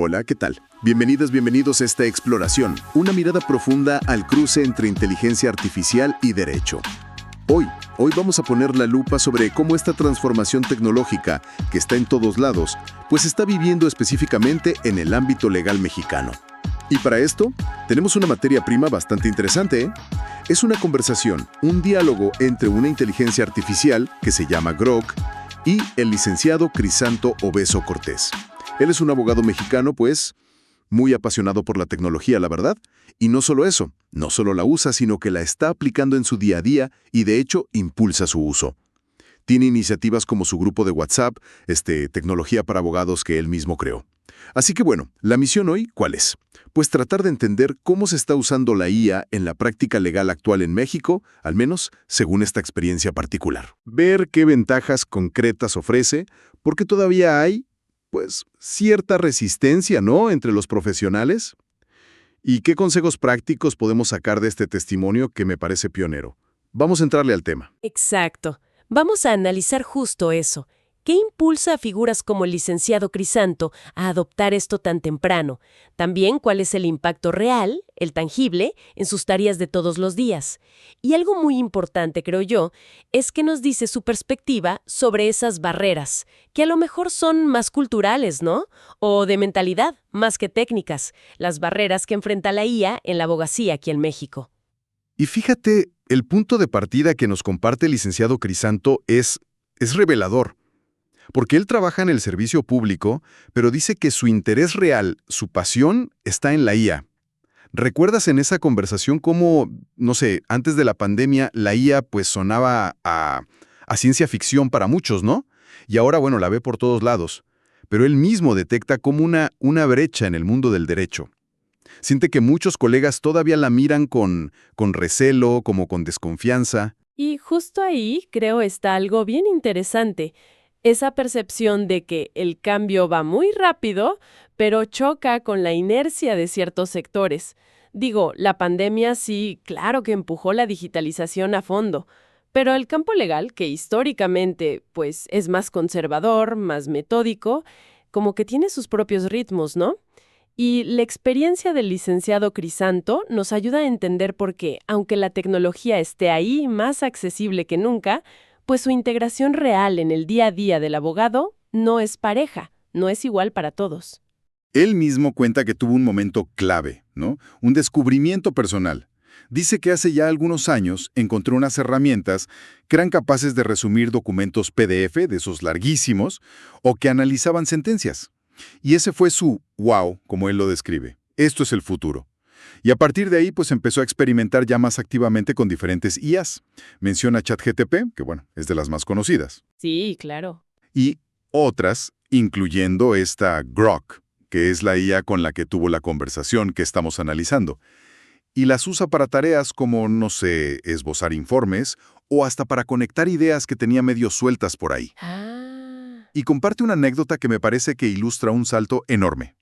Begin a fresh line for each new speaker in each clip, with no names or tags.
Hola, ¿qué tal? Bienvenidas, bienvenidos a esta exploración, una mirada profunda al cruce entre inteligencia artificial y derecho. Hoy vamos a poner la lupa sobre cómo esta transformación tecnológica, que está en todos lados, pues está viviendo específicamente en el ámbito legal mexicano. Y para esto, tenemos una materia prima bastante interesante, ¿eh? Es una conversación, un diálogo entre una inteligencia artificial que se llama Grok y el licenciado Crisanto Obeso Cortés. Él es un abogado mexicano, pues, muy apasionado por la tecnología, la verdad. Y no solo eso, no solo la usa, sino que la está aplicando en su día a día y, de hecho, impulsa su uso. Tiene iniciativas como su grupo de WhatsApp, Tecnología para Abogados, que él mismo creó. Así que bueno, la misión hoy, ¿cuál es? Pues tratar de entender cómo se está usando la IA en la práctica legal actual en México, al menos según esta experiencia particular. Ver qué ventajas concretas ofrece, porque todavía hay, pues, cierta resistencia, ¿no?, entre los profesionales. ¿Y qué consejos prácticos podemos sacar de este testimonio que me parece pionero? Vamos a entrarle al tema.
Exacto. Vamos a analizar justo eso. ¿Qué impulsa a figuras como el licenciado Crisanto a adoptar esto tan temprano? También, ¿cuál es el impacto real, el tangible, en sus tareas de todos los días? Y algo muy importante, creo yo, es que nos dice su perspectiva sobre esas barreras, que a lo mejor son más culturales, ¿no? O de mentalidad, más que técnicas, las barreras que enfrenta la IA en la abogacía aquí en México.
Y fíjate, el punto de partida que nos comparte el licenciado Crisanto es revelador. Porque él trabaja en el servicio público, pero dice que su interés real, su pasión, está en la IA. ¿Recuerdas en esa conversación cómo, no sé, antes de la pandemia, la IA pues sonaba a ciencia ficción para muchos, ¿no? Y ahora, bueno, la ve por todos lados. Pero él mismo detecta como una brecha en el mundo del derecho. Siente que muchos colegas todavía la miran con recelo, como con desconfianza.
Y justo ahí, creo, está algo bien interesante. Esa percepción de que el cambio va muy rápido, pero choca con la inercia de ciertos sectores. Digo, la pandemia sí, claro que empujó la digitalización a fondo, pero el campo legal, que históricamente, pues, es más conservador, más metódico, como que tiene sus propios ritmos, ¿no? Y la experiencia del licenciado Crisanto nos ayuda a entender por qué, aunque la tecnología esté ahí más accesible que nunca, pues su integración real en el día a día del abogado no es pareja, no es igual para todos.
Él mismo cuenta que tuvo un momento clave, ¿no? Un descubrimiento personal. Dice que hace ya algunos años encontró unas herramientas que eran capaces de resumir documentos PDF, de esos larguísimos, o que analizaban sentencias. Y ese fue su wow, como él lo describe. Esto es el futuro. Y a partir de ahí, pues empezó a experimentar ya más activamente con diferentes IAs. Menciona ChatGPT, que bueno, es de las más conocidas.
Sí, claro.
Y otras, incluyendo esta Grok, que es la IA con la que tuvo la conversación que estamos analizando. Y las usa para tareas como, no sé, esbozar informes o hasta para conectar ideas que tenía medio sueltas por ahí. Y comparte una anécdota que me parece que ilustra un salto enorme.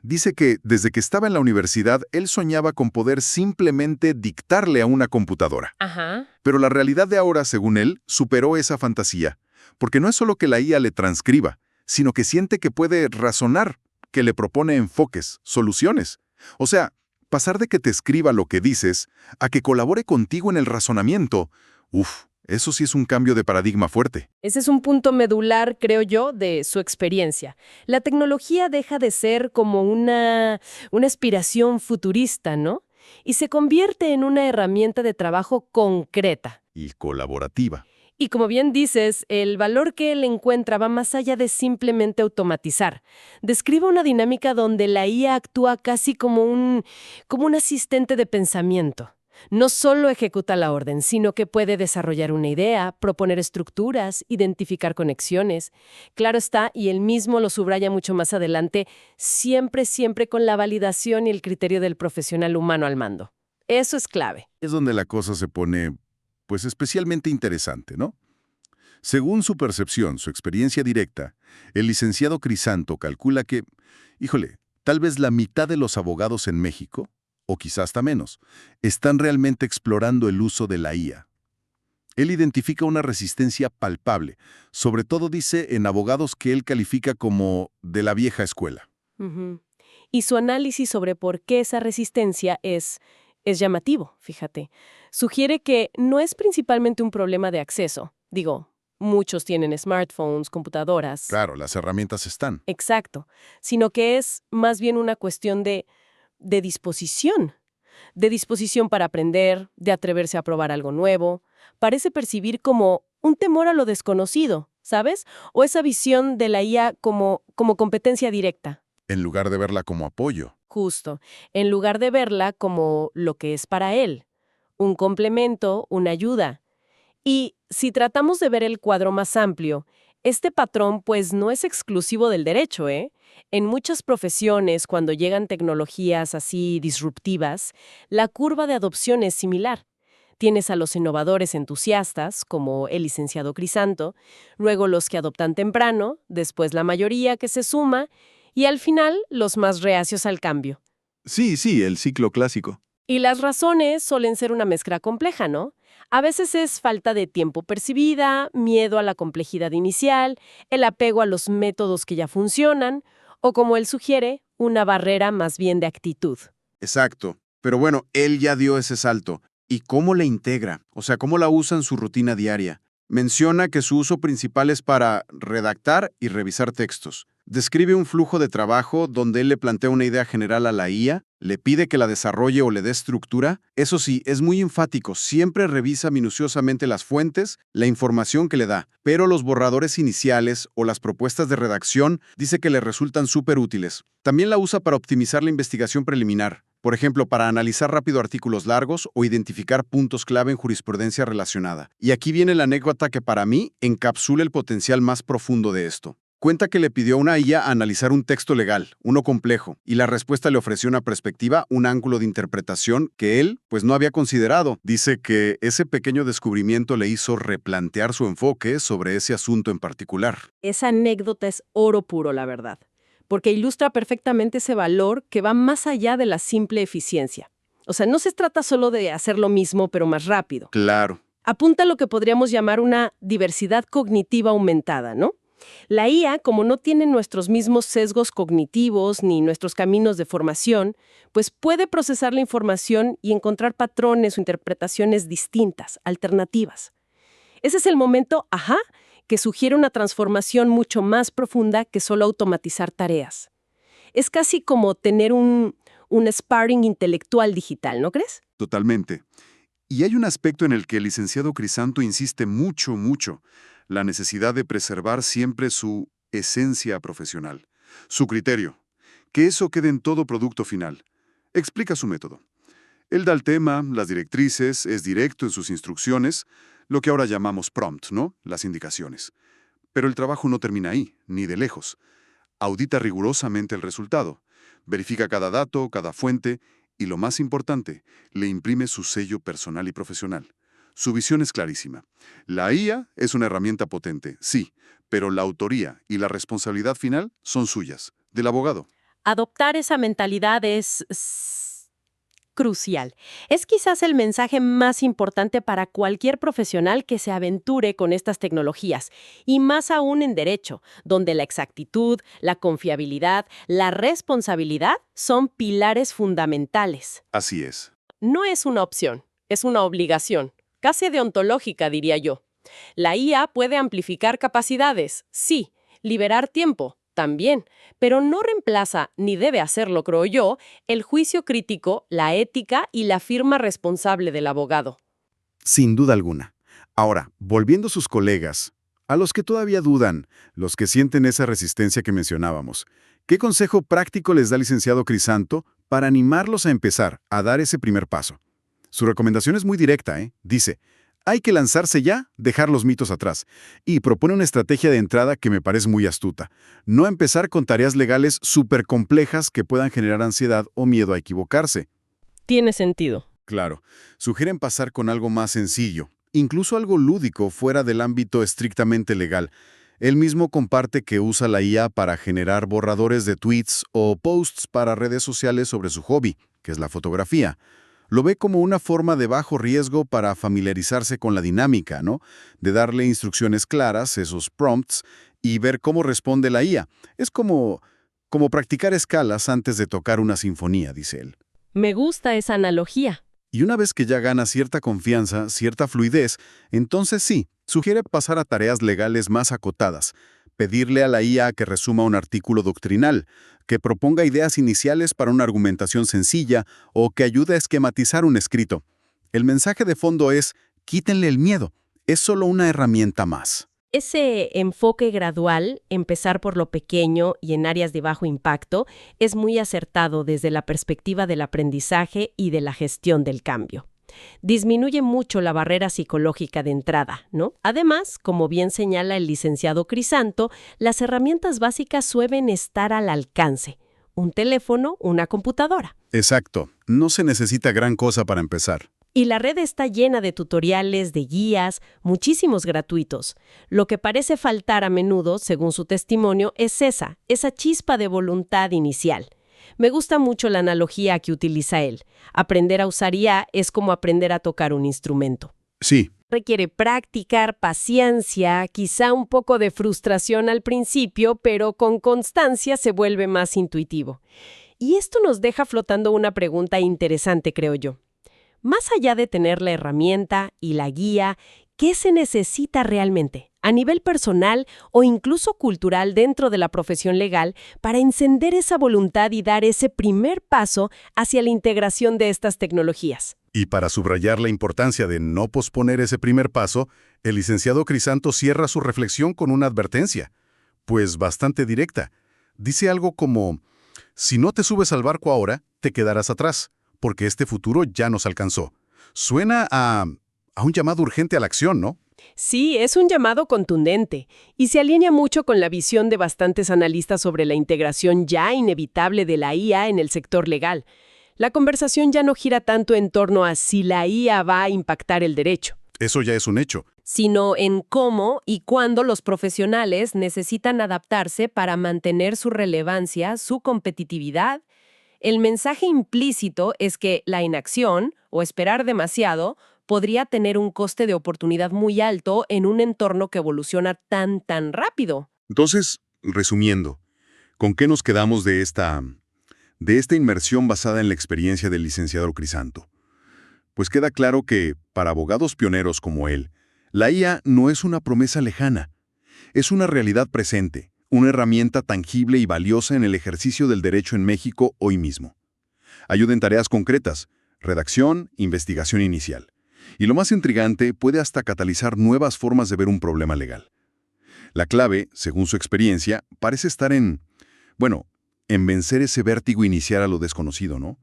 Dice que desde que estaba en la universidad, él soñaba con poder simplemente dictarle a una computadora.
Ajá.
Pero la realidad de ahora, según él, superó esa fantasía. Porque no es solo que la IA le transcriba, sino que siente que puede razonar, que le propone enfoques, soluciones. O sea, pasar de que te escriba lo que dices a que colabore contigo en el razonamiento. Eso sí es un cambio de paradigma fuerte.
Ese es un punto medular, creo yo, de su experiencia. La tecnología deja de ser como una aspiración futurista, ¿no? Y se convierte en una herramienta de trabajo concreta.
Y colaborativa.
Y como bien dices, el valor que él encuentra va más allá de simplemente automatizar. Describe una dinámica donde la IA actúa casi como un asistente de pensamiento. No solo ejecuta la orden, sino que puede desarrollar una idea, proponer estructuras, identificar conexiones. Claro está, y él mismo lo subraya mucho más adelante, siempre con la validación y el criterio del profesional humano al mando. Eso es clave.
Es donde la cosa se pone, pues, especialmente interesante, ¿no? Según su percepción, su experiencia directa, el licenciado Crisanto calcula que, tal vez la mitad de los abogados en México, o quizás hasta menos, están realmente explorando el uso de la IA. Él identifica una resistencia palpable, sobre todo dice en abogados que él califica como de la vieja escuela.
Ujú. Y su análisis sobre por qué esa resistencia es llamativo, fíjate. Sugiere que no es principalmente un problema de acceso. Digo, muchos tienen smartphones, computadoras,
Claro, las herramientas están.
exacto, sino que es más bien una cuestión de disposición. De disposición para aprender, de atreverse a probar algo nuevo. Parece percibir como un temor a lo desconocido, ¿sabes? O esa visión de la IA como competencia directa.
En lugar de verla como apoyo.
Justo, en lugar de verla como lo que es para él, un complemento, una ayuda. Y si tratamos de ver el cuadro más amplio, este patrón pues no es exclusivo del derecho, ¿eh? En muchas profesiones, cuando llegan tecnologías así disruptivas, la curva de adopción es similar. Tienes a los innovadores entusiastas, como el licenciado Crisanto, luego los que adoptan temprano, después la mayoría que se suma, y al final los más reacios al cambio.
Sí, sí, el ciclo clásico.
Y las razones suelen ser una mezcla compleja, ¿no? A veces es falta de tiempo percibida, miedo a la complejidad inicial, el apego a los métodos que ya funcionan, o como él sugiere, una barrera más bien de actitud.
Exacto. Pero bueno, él ya dio ese salto. ¿Y cómo la integra? O sea, ¿cómo la usa en su rutina diaria? Menciona que su uso principal es para redactar y revisar textos. Describe un flujo de trabajo donde él le plantea una idea general a la IA, le pide que la desarrolle o le dé estructura. Eso sí, es muy enfático, siempre revisa minuciosamente las fuentes, la información que le da, pero los borradores iniciales o las propuestas de redacción dice que le resultan súper útiles. También la usa para optimizar la investigación preliminar. Por ejemplo, para analizar rápido artículos largos o identificar puntos clave en jurisprudencia relacionada. Y aquí viene la anécdota que para mí encapsula el potencial más profundo de esto. Cuenta que le pidió a una IA analizar un texto legal, uno complejo, y la respuesta le ofreció una perspectiva, un ángulo de interpretación que él, pues no había considerado. Dice que ese pequeño descubrimiento le hizo replantear su enfoque sobre ese asunto en particular.
Esa anécdota es oro puro, la verdad, porque ilustra perfectamente ese valor que va más allá de la simple eficiencia. O sea, no se trata solo de hacer lo mismo, pero más rápido.
Claro.
Apunta a lo que podríamos llamar una diversidad cognitiva aumentada, ¿no? La IA, como no tiene nuestros mismos sesgos cognitivos ni nuestros caminos de formación, pues puede procesar la información y encontrar patrones o interpretaciones distintas, alternativas. Ese es el momento, que sugiere una transformación mucho más profunda que solo automatizar tareas. Es casi como tener un sparring intelectual digital, ¿no crees?
Totalmente. Y hay un aspecto en el que el licenciado Crisanto insiste mucho, la necesidad de preservar siempre su esencia profesional, su criterio, que eso quede en todo producto final. Explica su método. Él da el tema, las directrices, es directo en sus instrucciones, lo que ahora llamamos prompt, ¿no? Las indicaciones. Pero el trabajo no termina ahí, ni de lejos. Audita rigurosamente el resultado, verifica cada dato, cada fuente, y lo más importante, le imprime su sello personal y profesional. Su visión es clarísima. La IA es una herramienta potente, sí, pero la autoría y la responsabilidad final son suyas, del abogado.
Adoptar esa mentalidad es crucial. Es quizás el mensaje más importante para cualquier profesional que se aventure con estas tecnologías, y más aún en derecho, donde la exactitud, la confiabilidad, la responsabilidad son pilares fundamentales.
Así es.
No es una opción, es una obligación, casi deontológica, diría yo. La IA puede amplificar capacidades, sí, liberar tiempo, también, pero no reemplaza, ni debe hacerlo, creo yo, el juicio crítico, la ética y la firma responsable del abogado.
Sin duda alguna. Ahora, volviendo a sus colegas, a los que todavía dudan, los que sienten esa resistencia que mencionábamos, ¿qué consejo práctico les da el licenciado Crisanto para animarlos a empezar a dar ese primer paso? Su recomendación es muy directa, ¿eh? Dice, hay que lanzarse ya, dejar los mitos atrás, y propone una estrategia de entrada que me parece muy astuta. No empezar con tareas legales súper complejas que puedan generar ansiedad o miedo a equivocarse.
Tiene sentido.
Claro, sugieren pasar con algo más sencillo, incluso algo lúdico fuera del ámbito estrictamente legal. Él mismo comparte que usa la IA para generar borradores de tweets o posts para redes sociales sobre su hobby, que es la fotografía. Lo ve como una forma de bajo riesgo para familiarizarse con la dinámica, ¿no? De darle instrucciones claras, esos prompts, y ver cómo responde la IA. Es como
Como practicar escalas antes de tocar una sinfonía, dice él.
Me gusta esa analogía.
Y una vez que ya gana cierta confianza, cierta fluidez, entonces sí, sugiere pasar a tareas legales más acotadas, pedirle a la IA que resuma un artículo doctrinal, que proponga ideas iniciales para una argumentación sencilla o que ayude a esquematizar un escrito. El mensaje de fondo es, quítenle el miedo, es solo una herramienta más.
Ese enfoque gradual, empezar por lo pequeño y en áreas de bajo impacto, es muy acertado desde la perspectiva del aprendizaje y de la gestión del cambio. Disminuye mucho la barrera psicológica de entrada, ¿no? Además, como bien señala el licenciado Crisanto, las herramientas básicas suelen estar al alcance. Un teléfono, una computadora.
Exacto, no se necesita gran cosa para empezar.
Y la red está llena de tutoriales, de guías, muchísimos gratuitos. Lo que parece faltar a menudo, según su testimonio, es esa chispa de voluntad inicial. Me gusta mucho la analogía que utiliza él. Aprender a usar IA es como aprender a tocar un instrumento.
Sí,
Requiere practicar, paciencia, quizá un poco de frustración al principio, pero con constancia se vuelve más intuitivo. Y esto nos deja flotando una pregunta interesante, creo yo. Más allá de tener la herramienta y la guía, ¿qué se necesita realmente, a nivel personal o incluso cultural dentro de la profesión legal, para encender esa voluntad y dar ese primer paso hacia la integración de estas tecnologías?
y para subrayar la importancia de no posponer ese primer paso, el licenciado Crisanto cierra su reflexión con una advertencia, pues bastante directa. Dice algo como, si no te subes al barco ahora, te quedarás atrás, porque este futuro ya nos alcanzó. Suena a un llamado urgente a la acción, ¿no?
Sí, es un llamado contundente y se alinea mucho con la visión de bastantes analistas sobre la integración ya inevitable de la IA en el sector legal. La conversación ya no gira tanto en torno a si la IA va a impactar el derecho,
Eso ya es un hecho.
sino en cómo y cuándo los profesionales necesitan adaptarse para mantener su relevancia, su competitividad. El mensaje implícito es que la inacción, o esperar demasiado, podría tener un coste de oportunidad muy alto en un entorno que evoluciona tan rápido.
Entonces, resumiendo, ¿con qué nos quedamos de esta inmersión basada en la experiencia del licenciado Crisanto? Pues queda claro que, para abogados pioneros como él, la IA no es una promesa lejana, es una realidad presente, una herramienta tangible y valiosa en el ejercicio del derecho en México hoy mismo. Ayuda en tareas concretas, redacción, investigación inicial. Y lo más intrigante, puede hasta catalizar nuevas formas de ver un problema legal. La clave, según su experiencia, parece estar en vencer ese vértigo inicial a lo desconocido, ¿no?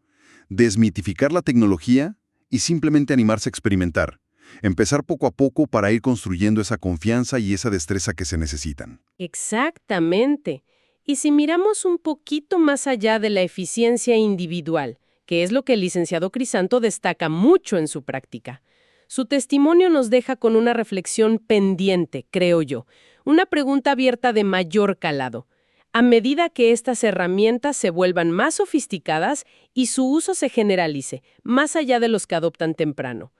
Desmitificar la tecnología y simplemente animarse a experimentar. Empezar poco a poco para ir construyendo esa confianza y esa destreza que se necesitan.
Exactamente. Y si miramos un poquito más allá de la eficiencia individual, que es lo que el licenciado Crisanto destaca mucho en su práctica, su testimonio nos deja con una reflexión pendiente, creo yo, una pregunta abierta de mayor calado. A medida que estas herramientas se vuelvan más sofisticadas y su uso se generalice, más allá de los que adoptan temprano,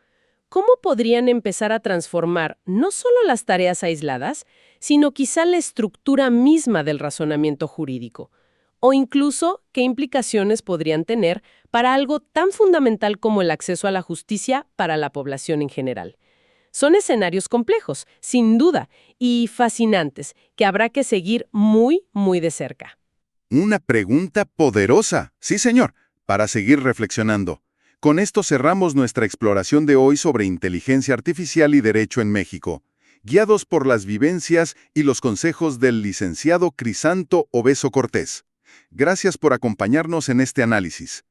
¿cómo podrían empezar a transformar no solo las tareas aisladas, sino quizá la estructura misma del razonamiento jurídico? O incluso, ¿qué implicaciones podrían tener para algo tan fundamental como el acceso a la justicia para la población en general? Son escenarios complejos, sin duda, y fascinantes, que habrá que seguir muy de cerca.
Una pregunta poderosa, sí señor, para seguir reflexionando. Con esto cerramos nuestra exploración de hoy sobre inteligencia artificial y derecho en México, guiados por las vivencias y los consejos del licenciado Crisanto Obeso Cortés. Gracias por acompañarnos en este análisis.